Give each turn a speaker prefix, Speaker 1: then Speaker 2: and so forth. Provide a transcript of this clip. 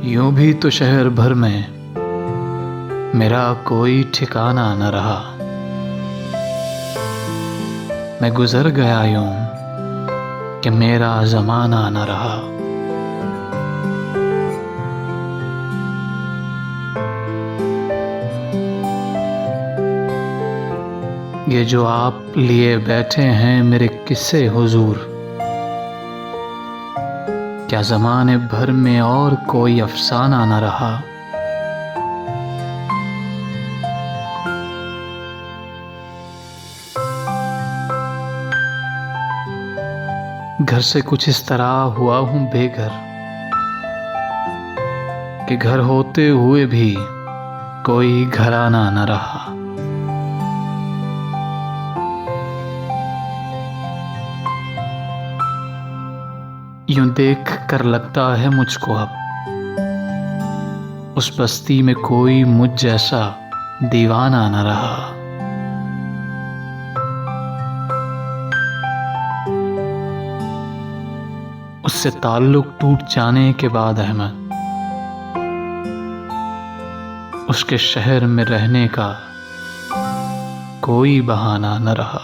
Speaker 1: यूं भी तो शहर भर में मेरा कोई ठिकाना न रहा। मैं गुजर गया यूं कि मेरा जमाना न रहा। ये जो आप लिए बैठे हैं मेरे किस्से हुजूर, क्या ज़माने भर में और कोई अफसाना न रहा। घर से कुछ इस तरह हुआ हूँ बेघर कि घर होते हुए भी कोई घराना न रहा। यूं देख कर लगता है मुझको अब उस बस्ती में कोई मुझ जैसा दीवाना न रहा। उससे ताल्लुक टूट जाने के बाद अहमद उसके शहर में रहने का कोई बहाना न रहा।